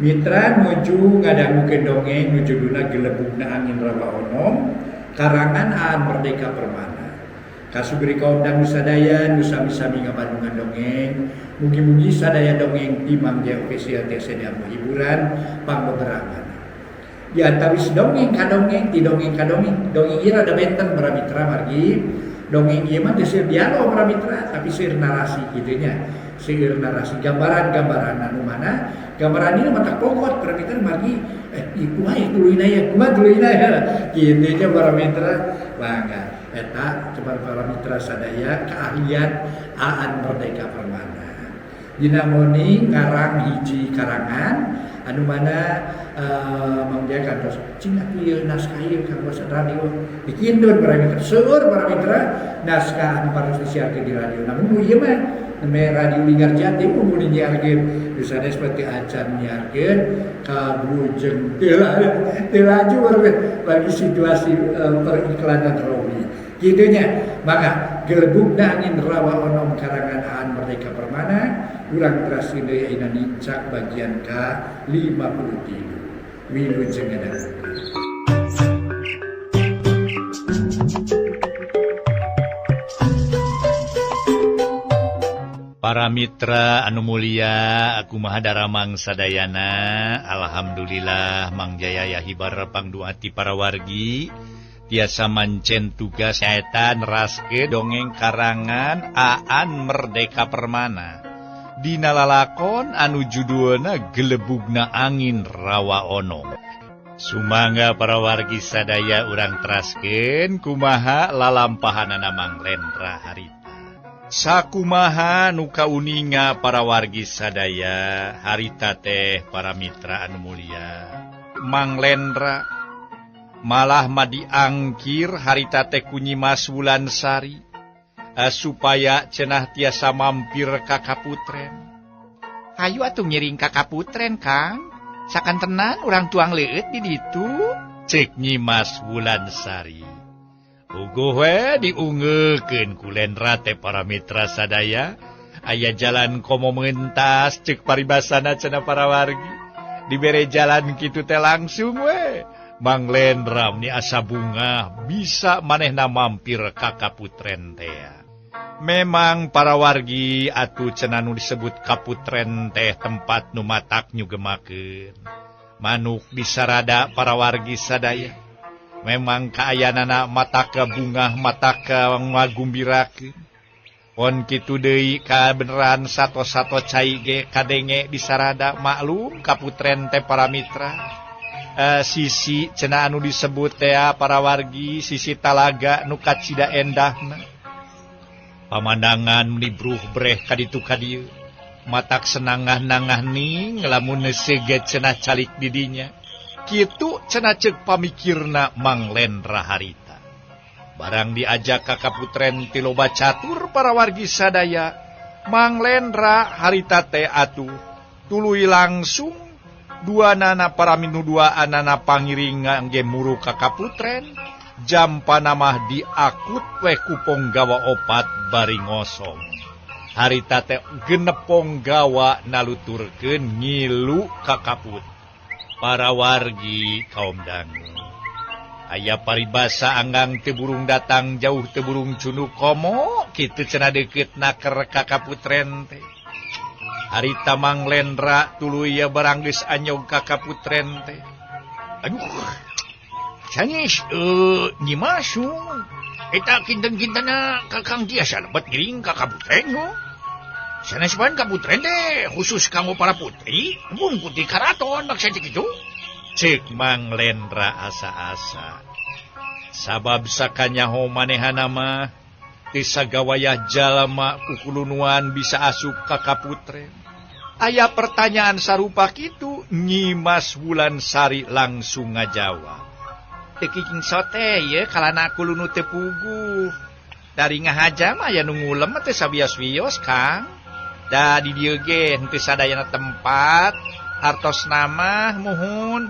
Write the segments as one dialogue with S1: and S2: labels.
S1: Mitra nuju ngadangukeun dongeng nujuduna Gelebugna Angin Rawa Onom karangan Aan Merdeka Permana. Kasubri kaundang nu sadaya nu sami-sami ngabandungan dongeng. Mugi-mugi sadaya dongeng di Mangja Official TSD Ambu hiburan pangbeberangan. Di antawis dongeng ka dongeng ti dongeng ka dongeng. Dongeng ieu rada benten para mitra margi. Dongeng ieu mah teu seueur dialog para mitra tapi seueur narasi kitu nya. Seueur narasi gambaran-gambaran anu mana gambaran ini mata pokok para mitra margi iku wae tuluy aya kumaha tuluy aya kitu nya para mitra bangga eta coba para mitra sadaya keahlian Aan Merdeka Permana dina moni ngarang hiji karangan anu mana mangja kantos cing ieu naskah ieu kanggo radio dikindun para mitra seueur para mitra naskah anu paros disiarkeun di radio namun ieu mah namanya Radio Linggar Jati umum nyiarkeun disana seperti acan nyiarkeun kabujeng teu laju bagi situasi periklanan Robi kidunya maka Gelebugna Angin Rawa Onom karangan Aan Merdeka Permana urang teraskeun deui ayeuna nincak bagian ke-53 wilujeng ngadangu.
S2: Para mitra anu mulia aku mahadaramang sadayana alhamdulillah mangjaya hibar pangduati para wargi tiasa mancen tugas nyaeta neraskeun dongeng karangan Aan Merdeka Permana dina lalakon anu judulna Gelebugna Angin Rawa Onom. Sumangga para wargi sadaya urang teraskeun kumaha lalampahanana Mang Lendra harita. Sakumaha nu kauninga para wargi sadaya harita teh para mitra anu mulia Mang Lendra malah madiangkir harita teh ku Nyimas Wulansari supaya cenah tiasa mampir ka Kaputren. Hayu atuh ngiring ka Kaputren Kang sakan tenan urang tuang leueut di ditu cek Nyimas Wulansari. Uguh we diungekeun ku Lendra teh para mitra sadaya aya jalan komo mentas ceuk paribasana cenah para wargi dibere jalan kitu teh langsung we Mang Lendra ni asa bunga bisa manehna mampir ka Kaputren teh. Memang para wargi atuh cenah nu disebut Kaputren teh tempat nu matak nyugemakeun manuk disarada para wargi sadaya. Memang kaayanana mataka bunga mataka ngagumbirakeun. Pon kitu deui kabeneran sato-sato cai ge kadenge disarada maklum Kaputren teh para mitra. Sisi cenah anu disebut teh para wargi sisi talaga nu kacida endahna. Pamandangan menibruh breh kaditu kadieu. Matak senangah-nangah ning lamun sege cenah calik didinya. Kitu cenah ceuk pamikirna Mang Lendra harita. Barang diajak ka Kaputren ti loba catur para wargi sadaya, Mang Lendra harita teh atuh tuluy langsung duanana para minuduaanana pangiring ngangge muru ka Kaputren, jampana mah diakut we ku Ponggawa opat bari ngosong. Harita teh genep Ponggawa naluturkeun ngilu ka Kaput. Para wargi kaum dangu aya paribasa anggang teu burung datang jauh teu burung cunuk komo kitu cenah deuketna keur ka Kaputren teh. Harita Mang Lendra tuluy ya barang geus anyog ka Kaputren teh. Aduh sanes Nyimas eta kinten-kintena kakang tiasa lebat ngiring ka Kaputren sanespan Kaputren teh khusus kanggo para putri, mun putri karaton maksud kitu. Cek Mang Lendra asa-asa. Sabab sakanyaho manehana mah teu sagawayah jalma kukulunuan bisa asup ka Kaputren. Aya pertanyaan sarupa kitu Nyimas Wulansari langsung ngajawab. Teu kiking sote ye kalana kulunu teu puguh. Dari ngahaja mah aya nu ngulem teh sabios-bios Kang. Da di dieu ge henteu sadayana tempat hartos nama muhun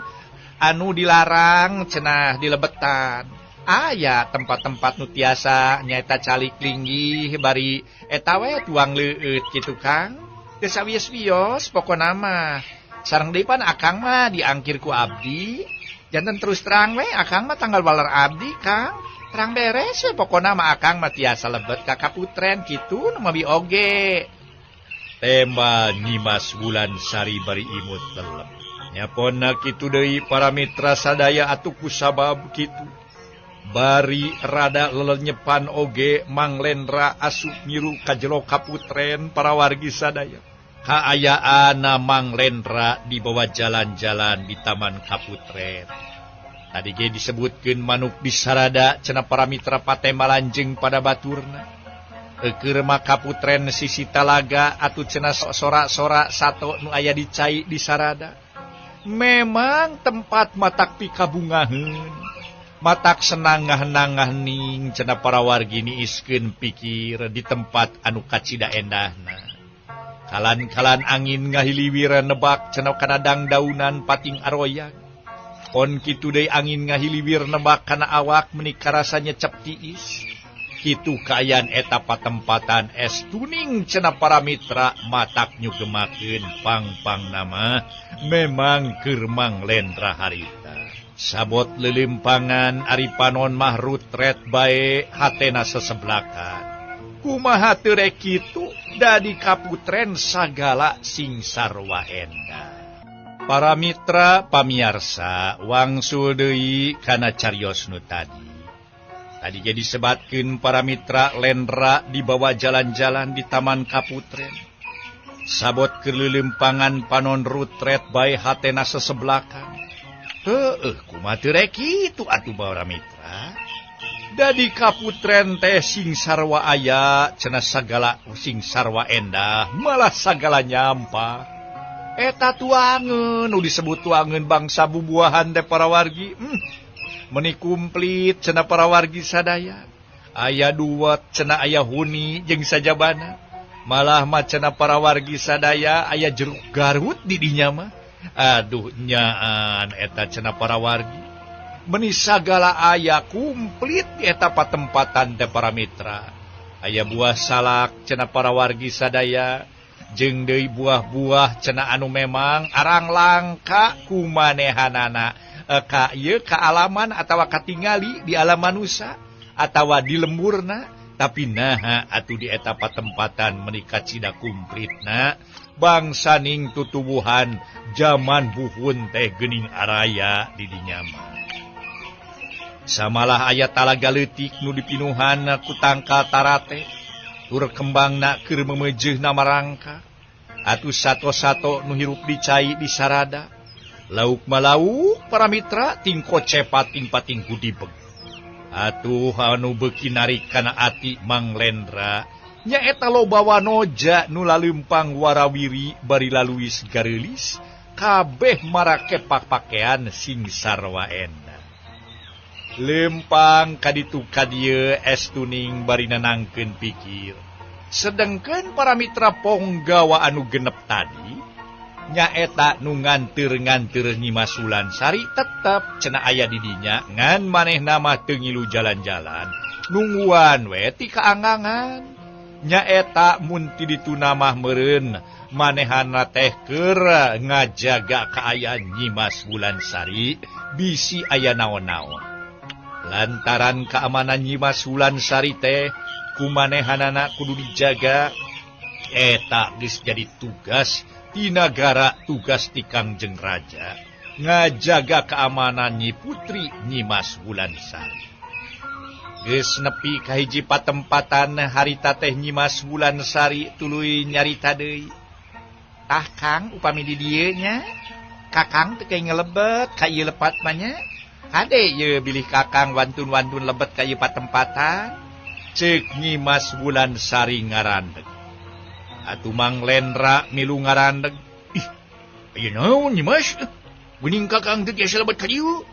S2: anu dilarang cenah dilebetan. Aya tempat-tempat nu tiasa nyaeta calik linggih bari eta we tuang leueut kitu Kang. Teu sawios-wios pokona mah sareng deui pan akang mah diangkir ku abdi. Janten terus terang we akang mah tanggal baler abdi, Kang. Terang beres we pokona mah akang mah tiasa lebet ka kaputren kitu nu mabi oge. Tembal Nyimas Wulansari bari imut telep. Nyaponna kitu deui para mitra sadaya atuh kusabab kitu. Bari rada lelenyepan oge Mang Lendra asup miru ka jero kaputren para wargi sadaya. Kaayaana Mang Lendra dibawa jalan-jalan di taman kaputren. Tadi ge disebutkeun manuk di sarada cenah para mitra patemalanjeng pada baturna. Keur mah kaputren sisi talaga atuh cenah sorak-sorak sato nu aya di cai di sarada. Memang tempat matak pikabungaheun, matak senang ngah-nangahning cenah para wargi niiskeun pikir di tempat anu kacida endahna. Kalan-kalan angin ngahiliwir nebak cenah kana dangdaunan pating aroyang. Pon kitu deui angin ngahiliwir nebak kana awak meuni karasa nyecep tiis. Kitu kaayaan eta patempatan es tuning cenah para mitra matak nyugemakeun pang-pang nama memang keur Mang Lendra harita. Sabot lelimpangan ari panon mah rutret bae hatena seseblakan. Kumaha teu rek kitu da di kaputren sagala sing sarwa endah. Para mitra pamiarsa wangsul deui kana carios nu tadi. Tadi jadi sebatkeun para mitra Lendra dibawa jalan-jalan di taman kaputren. Sabot kelilumpangan panon rutret bae hatena seseblakan. Kumaha teu rek kitu atuh para mitra. Da di kaputren teh sing sarwa aya cenah sagala sing sarwa endah malah sagala nyampah. Eta tuangeun nu disebut tuangeun bangsa bubuahan teh para wargi. Meuni kumplit cenah para wargi sadaya. Aya duwet cenah aya huni jeung sajabana. Malah mah cenah para wargi sadaya aya jeruk Garut di dinya mah. Aduh nyaan eta cenah para wargi. Meuni sagala aya kumplit di eta patempatan teh para mitra. Aya buah salak cenah para wargi sadaya. Jeung deui buah-buah cenah anu memang arang langka kumanehanana. Ka ieu ka alaman atawa katingali di alam manusia atawa di lemburna tapi naha atuh di eta patempatan menika cida kumplitna bangsa ning tutubuhan zaman buhun teh geuning araya di dinya mah. Samalah aya talaga leutik nu dipinuhan ku tangkal tarate tur kembangna keur memejeuna marangka atuh sato-sato nu hirup di cai di sarada. Lauk malauk para mitra tingko cepat ting pating kudibeg. Atuh anu beuki narik kana ati Mang Lendra nyaeta loba wanoja nu laleumpang warawiri bari laluis gareulis kabeh marake pakean sing sarwa endah. Lempang kaditu kadieu es tuning bari nenangkeun pikir. Sedengkeun para mitra ponggawa anu genep tadi nyaeta nu nganteur-nganteur Nyimas Wulansari tetep cenah aya di dinya ngan manehna mah teu ngilu jalan-jalan nungguan we ti kaangangan nyaeta mun ti dituna mah meureun manehana teh keur ngajaga kaayaan Nyimas Wulansari bisi aya naon-naon lantaran keamanan Nyimas Wulansari teh kumanehanana kudu dijaga eta geus jadi tugas di nagara tugas ti Kangjeng Raja ngajaga keamanan Nyi Putri Nyimas Wulansari. Geus nepi ka hiji patempatan harita teh Nyimas Wulansari tuluy nyarita deui. Tah Kang upami di dieu nya, Kakang teu kaya ngelebet ka ieu lepat mah nya. Hade ye bilih Kakang wantun-wantun lebet ka ieu patempatan. Ceuk Nyimas Wulansari ngarandeg. Atuh Mang Lendra milu ngarandeg. Ih, aya naon Nyimas? Geuning Kakang teh tiasa lebet ka dieu.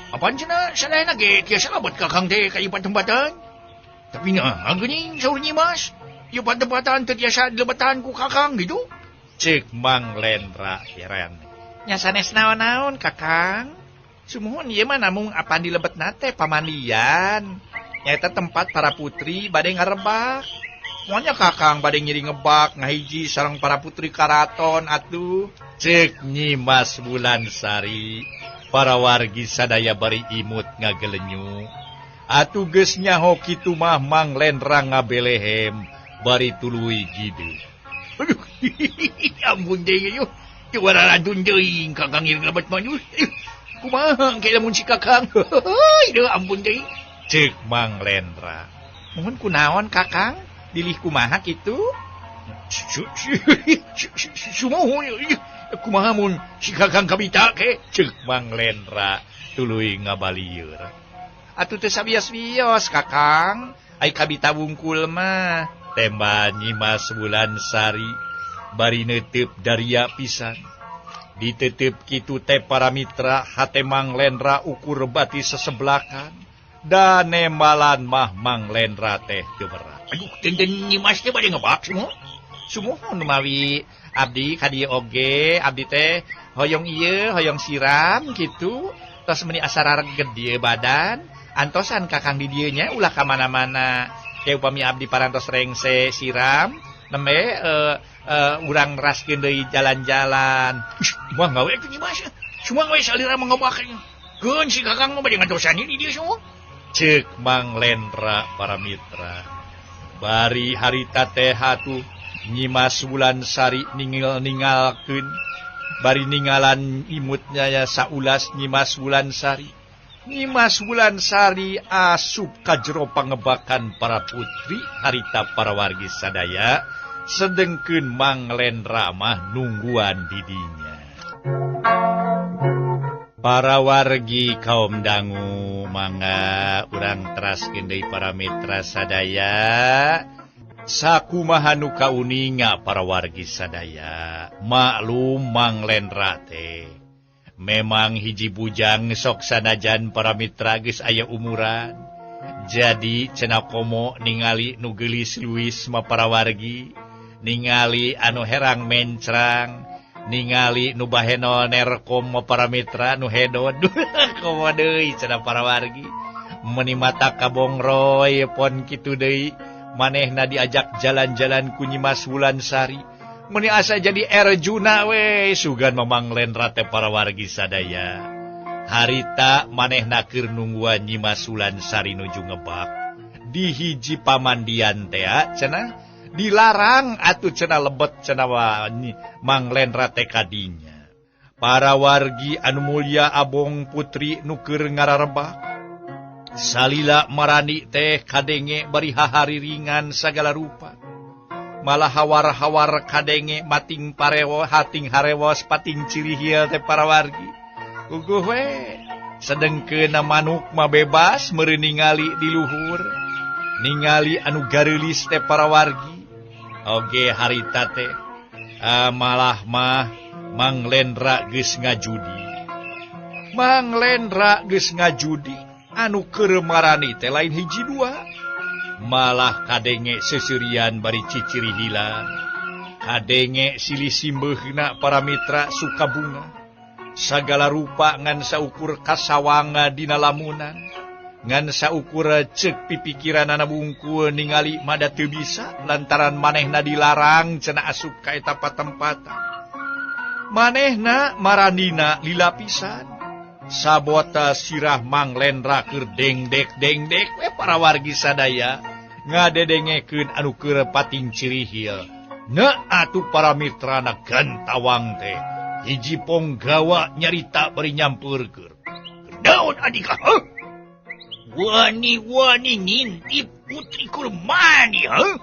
S2: Apaan cenah sadayana ge tiasa lebet Kakang teh ka ieu patempatan? Tapi naha geuning saur Nyimas? Ieu patempatan teh tiasa dilebetan ku Kakang gitu? Ceuk Mang Lendra heran. Nya sanes naon-naon Kakang? Sumuhun ieu mah namung apa dilebetna teh pamandian. Nyaeta tempat para putri bade ngarebak. Semuanya kakang bade ngiri ngebak ngahiji sareng para putri karaton atuh. Cek Nyimas Wulansari, para wargi sadaya bari imut ngagelenyu. Atuh geus nyaho kitu mah Mang Lendra ngabelehem bari tuluy gitu. Aduh, ampun deui yeuh. Juara radun deui kakang ieu ngabat manyus. Kumaha engke lamun si kakang? Heuh, ampun deui. Cek Mang Lendra. Mohon kunaon kakang? Dilih kumaha kitu? Sumohon kumaha mun si kakang kabita ke? Cek Mang Lendra tuluy ngabalieur. Atuh teu sabios-bios kakang, ai kabita wungkul mah. Temba Nyimas Wulansari bari neuteup daria pisan. Diteuteub kitu teh para mitra hate Mang Lendra ukur bati seseblakan. Da nembalan mah Mang Lendra teh teu berat. Aduh, den Nyimas teh bade ngebak semua. Sumuhun mawi abdi ka dieu oge, abdi teh hoyong ieu, hoyong siram kitu. Tos meuni asara reged dieu badan, antosan kakang di dieu nya ulah ka mana-mana. Ke upami abdi parantos rengse siram, nembe urang neraskeun deui jalan-jalan. Moal gawe teh Nyimas. Cuma we salira mengebaknya. Geun si kakang mah bade ngadosani di dieu semua. Cek Mang Lendra para mitra. Bari harita teh atuh Nyimas Wulansari ningal-ningalkeun. Bari ningalan imutnya ya saulas Nyimas Wulansari. Nyimas Wulansari asup ka jero pangebakan para putri harita para wargi sadaya. Sedengkeun Mang Lendra mah nungguan didinya. Para wargi kaum dangu mangga urang teraskeun deui para mitra sadaya. Sakumaha nu kauninga para wargi sadaya. Maklum Mang Lendra teh memang hiji bujang sok sanajan para mitra geus aya umuran. Jadi cenah komo ningali nu geulis luis mah para wargi, ningali anu herang mencrang, ningali nu baheno nerkom mah para mitra nu hedon. Komo deui cenah para wargi. Meuni mata kabongroy pon kitu deui. Manehna diajak jalan-jalan ku Nyimas Wulansari. Meuni asa jadi Arjuna we sugan Mang Lendra teh para wargi sadaya. Harita manehna keur nungguan Nyimas Wulansari nuju ngebak. Di hiji pamandian teh cenah dilarang atuh cenah lebet cenah Mang Lendra teh kadinya. Para wargi anu mulya abong putri nu keur ngararebak. Salila marani teh kadenge bari hahariringan sagala rupa. Malah hawar-hawar kadenge mating parewo hating harewos pating cirihil teh para wargi. Uguh we sedengkeun manuk mah bebas meureun ningali di luhur. Ningali anu gareulis teh para wargi. Oge harita teh malah mah Mang Lendra geus ngajudi. Mang Lendra geus ngajudi. Anu keur marani teh lain hiji dua. Malah kadenge seserian bari cicirihilan. Kadenge silih simbeuna para mitra suka bunga. Sagala rupa ngan saukur kasawanga dina lamunan. Ngan saukur ceuk pipikiranana bungkul ningali mada teu bisa lantaran manehna dilarang cenah asup ka eta patempatan. Manehna maranina lila pisan. Sabota sirah Mang Lendra keur dengdek we para wargi sadaya ngadedengekeun anu keur pating cirihil. Na atuh para mitrana gantawang teh hiji ponggawa nyarita bari nyampeurkeun. Daun adika, heuh? Wani-wani ngintip putri kurmani, heuh?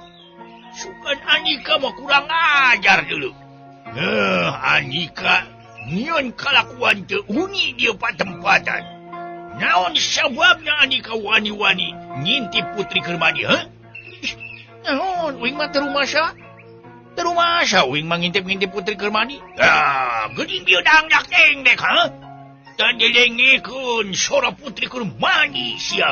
S2: Sugan Andika mah kurang ajar dulu. Andika nyon kalakuan teu ungi dia patempatan. Naon sababna Andika wani-wani ngintip putri kurmani, heuh? Naon uing mah teu rumasa? Teu rumasa uing mah ngintip-ngintip putri kurmani. Geuning bieu dangdak dengdek, heuh? Tadelengkeun sora putri kurmani sia.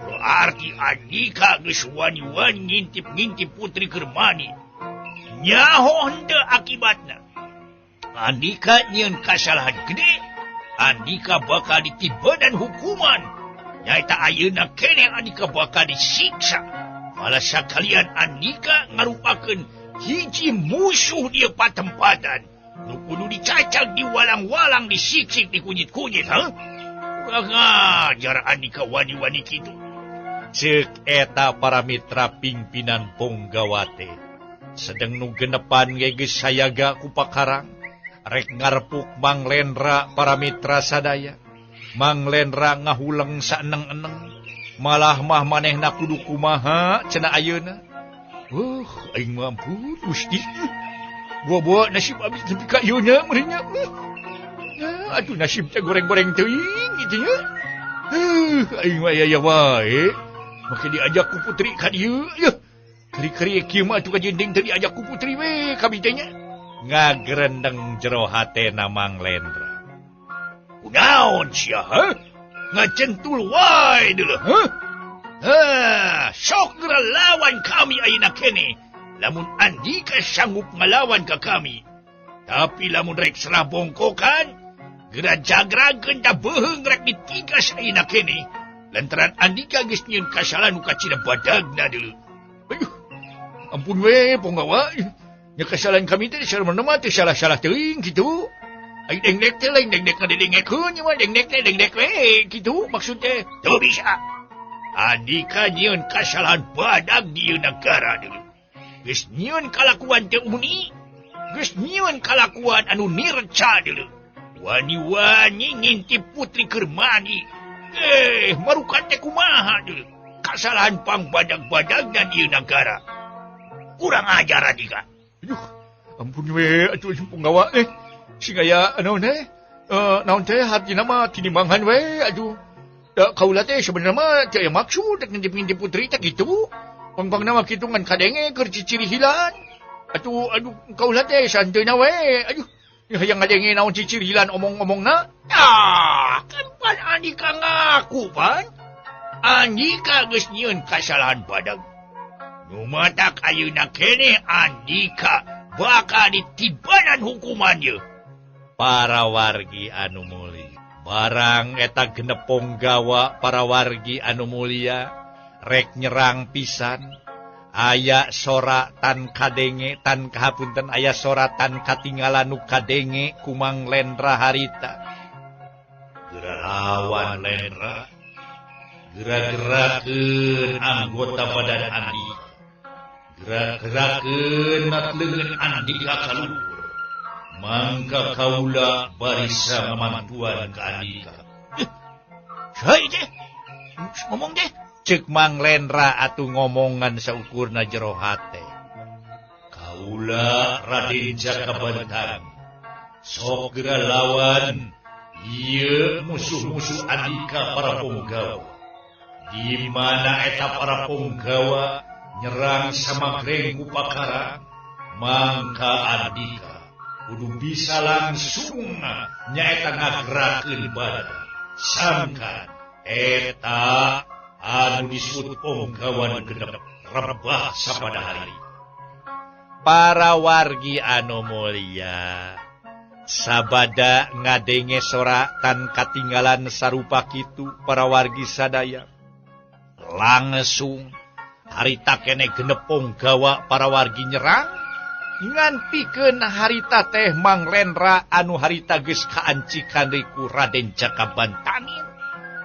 S2: Berarti Andika geus wani-wani ngintip-ngintip putri kurmani. Nyaho henteu akibatna. Andika nyieun kasalahan gede. Andika bakal ditibedan hukuman. Nyaita ayeuna keneh Andika bakal disiksa. malah sakalian Andika ngarupakeun hiji musuh di patempatan nu kudu dicacal di walang-walang disiksik di kunyit-kunyit kurang ajar Andika wani-wani kitu ceuk eta para mitra pimpinan Ponggawate sedeng nu genepan geus sayaga ku pakarang rek ngarepuk Mang Lendra para mitra sadaya Mang Lendra ngahuleng saeneng-eneng malah mah manehna kudu kumaha cenah ayeuna aing mampu Gusti buah-buah nasib abis nepi ka ayeuna meureunnya atuh nasib teh goreng-goreng teuing kitu nya aing mah aya wae make diajak ku putri ka dieu keri-keri kieu mah atuh ka jending teu diajak ku putri we ka biteh nya ngagerendeng jero hatena Mang Lendra kunaon sia ngacentul wae deuleu sok geura lawan kami ayeuna kene lamun Andika sanggup ngalawan ka kami tapi lamun rek serah bongkokan geura jagrageun da beuheung rek ditigas ayeuna kene lantaran Andika geus nyieun kasalan nu kacina badagna deuleu ampun we Ponggawa nya kasalan kami teh sareuna mah teu salah-salah teuing kitu ai dengdek teh lain dengdek ngadengekeun nya mah dengdek teh dengdek we kitu maksud teh teu bisa Andika nyieun kasalahan badag di negara deuleu geus nyieun kalakuan teu uni geus nyieun kalakuan anu nirca deuleu wani-wani ngintip putri keur mani marukan teh kumaha deuleu kasalahan pangbadag-badagna di negara kurang ajar Andika aduh ampun we atuh Ponggawa sigaya naon teh hartina mah tinimbangan we aduh kaula teh sebenarnya mah teu aya maksud rek ngintip putri teh kitu pangpangna mah kitu ngan kadenge keur ciciri hilan aduh kaula teh santeuna we aduh hayang ngadenge naon ciciri hilan omong-omongna kan pan Andika ngaku pan Andika geus nyieun kasalahan badag nu matak ayeuna kene Andika bakal ditibanan hukumannya para wargi anu mulia barang eta genep Ponggawa para wargi anu mulia rek nyerang pisan aya soratan kadenge tan kahapunten aya soratan katinggalan nu kadenge ku Mang Lendra harita geura lawan Lendra gerak-gerakeun anggota badan Andika gerak-gerakeun natleungeun Andika kaluhur mangka kaula barisa mamantuan ka Andika Hai teh ngomong teh ceuk Mang Lendra atuh ngomongan saukurna jero hate kaula Raden Jakabantang sok geura lawan ieu musuh-musuh Andika para Ponggawa di mana eta para Ponggawa nyerang samagreng ku pakarang mangka Andika kudu bisa langsung nyaeta ngagerakeun badan sangkan eta anu disebut Ponggawa nu genep rebah sapada hari para wargi anu mulia sabada ngadenge soratan katinggalan sarupa kitu para wargi sadaya langsung harita kene genep Ponggawa para wargi nyerang ngan pikeun harita teh Mang Lendra anu harita geus kaancikan deui ku Raden Jakabantangin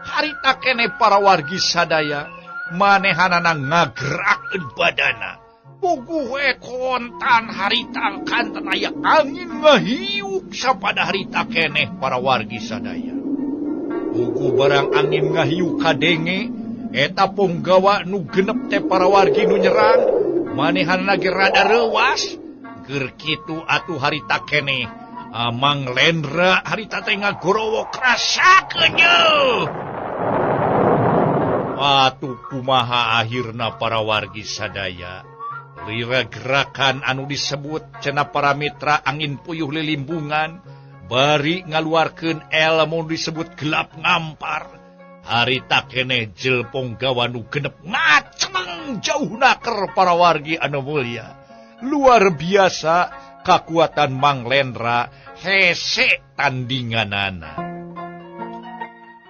S2: harita kene para wargi sadaya manehanana ngagerakeun badana puguh we kontan harita kanten aya angin ngahiuk sapada harita keneh para wargi sadaya puguh barang angin ngahiuk kadenge eta Ponggawa nu genep teh para wargi nu nyerang manehanana ge rada reuwas keur kitu atuh harita keneh Mang Lendra harita teh ngagorowo rasakeun atuh kumaha akhirna para wargi sadaya lira gerakan anu disebut cenah para mitra angin puyuh lilimbungan bari ngaluarkeun ilmu disebut gelap ngampar harita keneh jel Ponggawa nu genep ngaceng jauhna keur para wargi anu mulia luar biasa kakuatan Mang Lendra hese tandinganana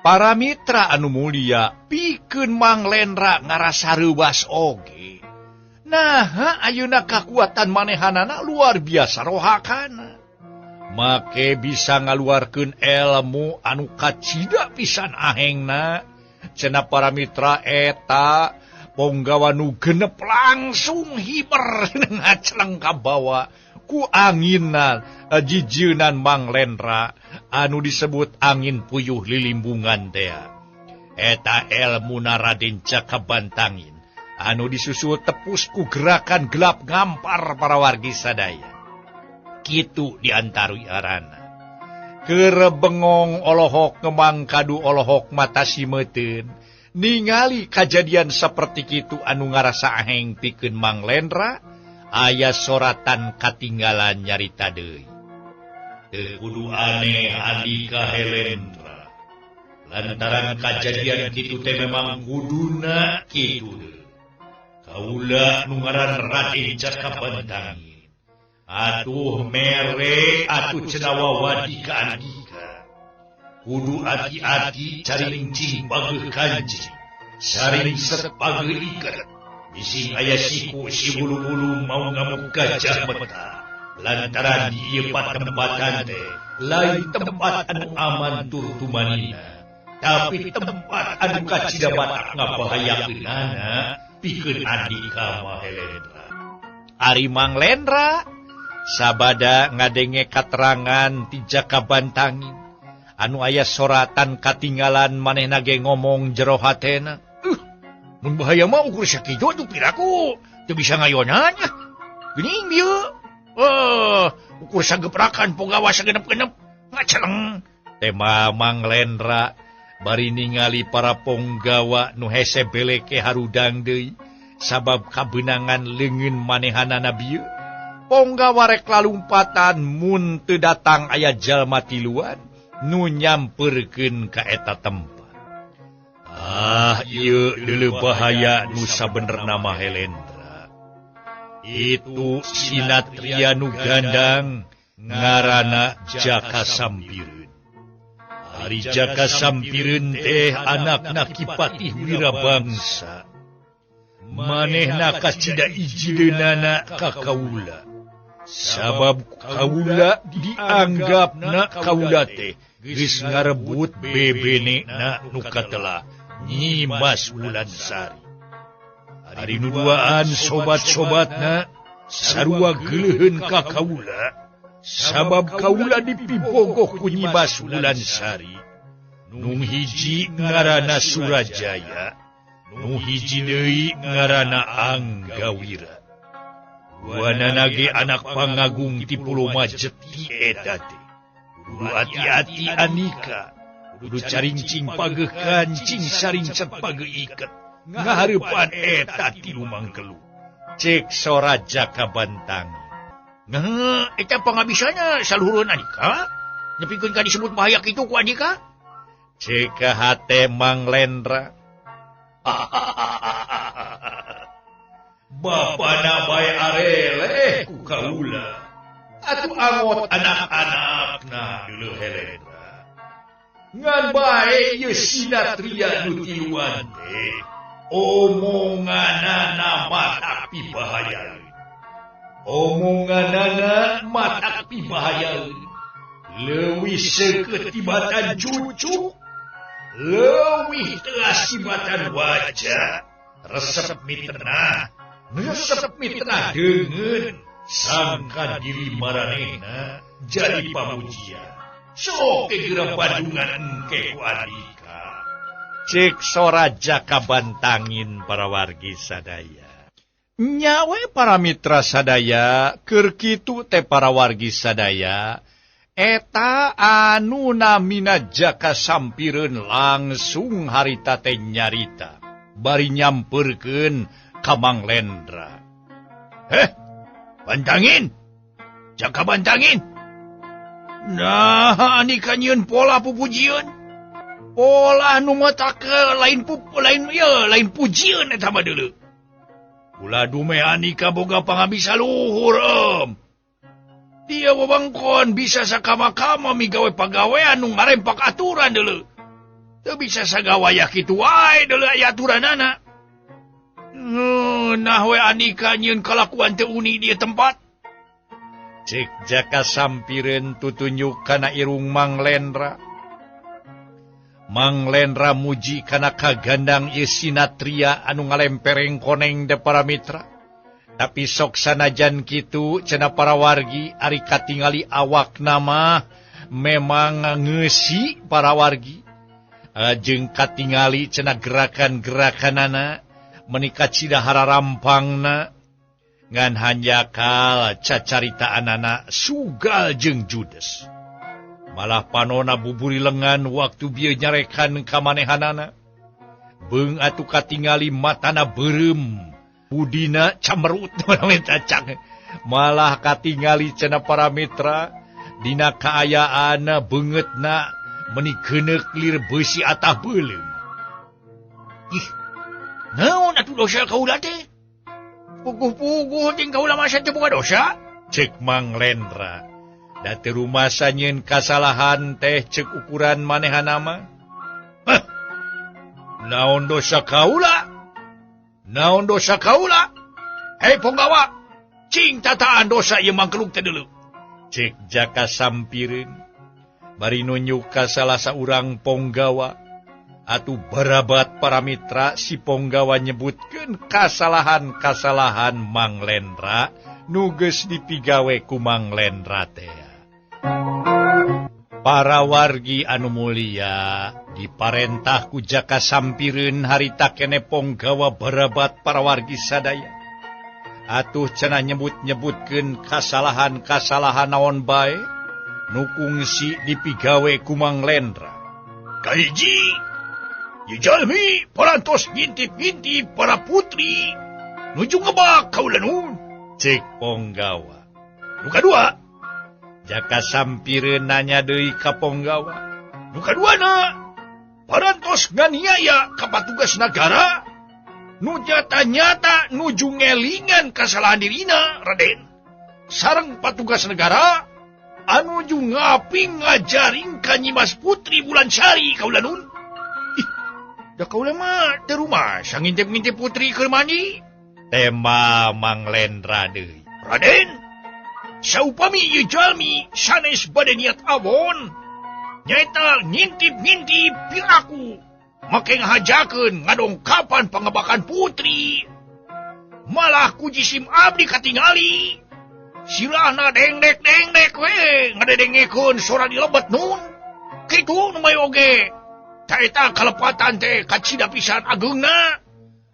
S2: para mitra anu mulia pikeun Mang Lendra ngarasa reuwas oge Nah, ayeuna kakuatan manehanana luar biasa rohakana. Make bisa ngaluarkeun ilmu anu kacida pisan ahengna. Cenah para mitra eta ponggawa nu genep langsung hiber ngaceleng ka bawa ku anginan jijeunan Mang Lendra anu disebut angin puyuh lilimbungan teh. Eta ilmuna Raden Jakabantangin anu disusul tepus ku gerakan gelap ngampar para wargi sadaya. Kitu diantarui arana. Keur bengong olohok ngemang kadu olohok mata simeteun. Ningali kajadian seperti kitu anu ngarasa aheng pikeun Mang Lendra, aya soratan katinggalan nyarita deui. Teu kudu aneh Andika Helendra. Lantaran kajadian kitu teh memang kuduna kitu deui. Kaula nu ngaran Raden Jakabantangin. Atuh mere atuh cenah wadi ka Andika. Kudu hati-hati caring cing bageuh kanjing. Saring set bageuh iket. Bising aya siku si bulu-bulu mau ngamuk gajah mata. Lantaran di ieu patempatan teh lain tempat anu aman tur tumanina. Tapi tempat anu kacida batak ngabahayakeunana pikeun Andika Mahelendra. Ari Mang Lendra sabada ngadenge katerangan ti Jakabantangin anu aya soratan katinggalan manehna ge ngomong jero hatena. Mun bahaya mah ukur sakitu atuh piraku teu bisa ngayonan nya. Geuning bieu. Ukur sageprakan punggawa sagenep-genep ngaceleng. Tema Mang Lendra bari ningali para punggawa nu hese beleke harudang deui sabab kabeunangan leungeun manehanana bieu. Ponggawa rek lalumpatan mun teu datang aya jalma tiluan nu nyamperkeun ka eta tempat. Ieu deuleu bahaya nu sabenerna mah Helendra. Itu sinatria nu gandang ngaranna Jaka Sampireun. Ari Jaka Sampireun teh anakna Kipatih Wirabangsa. Manehna kacida ijileunana ka kaula. Sabab kaula dianggapna kaula teh geus ngarebut bebenena nu katelah Nyimas Wulansari. Ari nu duaan sobat-sobatna sarua geuleuheun ka kaula sabab kaula dipibogoh ku Nyimas Wulansari. Nu hiji ngaranna Surajaya, nu hiji deui ngaranna Anggawira. Duanana ge anak pangagung ti Pulo Majet ti eta teh. Kudu hati-hati Andika. Kudu caring-cing pageuh kancing saring cet pageuh iket. Ngahareupan eta ti lumangkelu. Cek sora Jakabantangin. Nah, eta pangabisana saluhureun Andika? Nepikeun ka disebut bahaya kitu ku Andika? Cek hate Mang Lendra. Bapana bae areleh ku kaula. Atuh angot anak-anakna deuleu Helendra. Ngan bae ieu sinatria nu tiluan teh omonganana matak pibahayaeun. Omonganana matak pibahayaeun. Leuwih seukeut tibatan cucu, leuwih teas tibatan wajah. Resep mitena, resep mitena deungeun sangkan diri maranehna jadi pamujian. Sok geura badungan engke ku Andika. Cek sora Jakabantangin para wargi sadaya. Nyawe para mitra sadaya, keur kitu teh para wargi sadaya, eta anu namina Jaka Sampireun langsung harita teh nyarita. Bari nyamperkeun ka Mang Lendra. Bantangin! Jakabantangin! Nah, Andika nyieun pola pupujieun. Pola nu matak lain pujieun eta mah deuleu. Ulah dume Andika boga pangabisa luhur, Dia wewengkon bisa sakama-kama migawe pagawean nu ngarempak aturan deuleu. Teu bisa sagawaya kitu wae deuleu aya aturanana. Nah we Anika nyeun kalakuan teu uni di tempat. Cek Jaka sampireun tutunjuk kana irung Mang Lendra. Mang Lendra muji kana kagandang ieu sinatria anu ngalempereng koneng da para mitra. Tapi sok sanajan kitu cenah para wargi ari katingali awak nama memang ngeusi para wargi. Jeung katingali cenah gerakan-gerakanana menika cidahara rampangna ngan hanjakal cacaritaanana sugal jeung judes. Malah panona buburi lengan waktu bieu nyarekan kamanehanana. Beung atuh katingali matana beureum, budina camerut cacang. Malah katingali cenah para mitra dina kaayaan beungeutna meuni geuneuk lir beusi atah beuleum. Ih, naon atuh dosa kaula teh? Puguh-puguh ting kaula masa teu boga dosa? Cek Mang Lendra. Da teu rumasa nyeun kasalahan teh cek ukuran manehana mah. Hah. Naon dosa kaula? Naon dosa kaula? Hei ponggawa, cing tataan dosa ieu mangkeluk teh deuleu. Cek Jaka sampireun. Bari nunjuk ka salah saurang ponggawa. Atuh barabat para mitra si ponggawa nyebutkeun kasalahan-kasalahan Mang Lendra nu geus dipigawe ku Mang Lendra teh. Para wargi anu mulia diparentah ku Jaka sampireun harita keneh ponggawa barabat para wargi sadaya. Atuh cenah nyebut-nyebutkeun kasalahan-kasalahan naon bae nu kungsi dipigawe ku Mang Lendra. Kahiji, ieu jalmi parantos ngintip-ngintip para putri nuju ngebak kaula nun. Cek ponggawa. Nu kadua, Jaka sampireun nanya deui ka ponggawa. Nu kaduana, parantos nganiaya ka patugas nagara nu nyata-nyata nuju ngelingan kasalahan dirina, Raden. Sareng patugas negara anu ju ngaping ngajaring ka Nyimas Putri Bulansari kaula nun. Ih, da kaula mah teu rumasa ngintip-ngintip putri keur mandi. Tema Mang Lendra deui. Raden, saupami ieu jalmi sanes bade niat awon, nyaeta ngintip-ngintip piraku make ngahajakeun ngadongkapan pangebakan putri. Malah ku jisim abdi katingali. Silahna dengdek-dengdek we ngadedengekeun sora di lebet nun. Kitu nu may oge. Taeta kalepatan teh kacida pisan ageungna.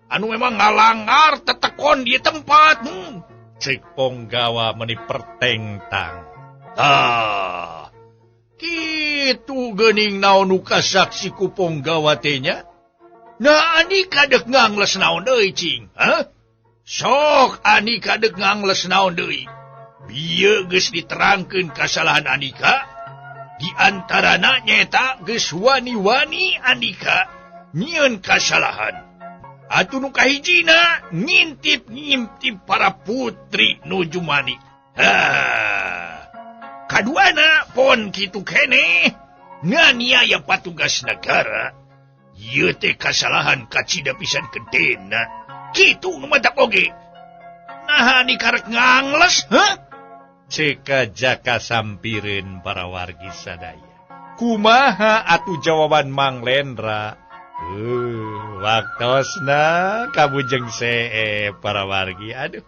S2: Anu memang ngalangar tetekon di tempat. Cek ponggawa meuni pertengtang. Tah, kitu geuning naon nu kasaksi ku ponggawa teh nya? Nah Anika deuk ngangles naon deui cing? Hah? Sok Anika deuk ngangles naon deui? Bieu geus diterangkeun kasalahan Anika. Di antarana nyaeta geus wani-wani Anika nyieun kasalahan. Atuh nu kahijina ngintip-ngintip para putri nuju mani. Kaduana pon kitu keneh nganiaya patugas negara. Ieu teh kasalahan kacida pisan gedena. Kitu nu mantap oge. Nah Anika rek ngangles, hah? Cek Jaka sampireun para wargi sadaya. Kumaha atuh jawaban Mang Lendra? Waktosna kabujeng see para wargi. Aduh.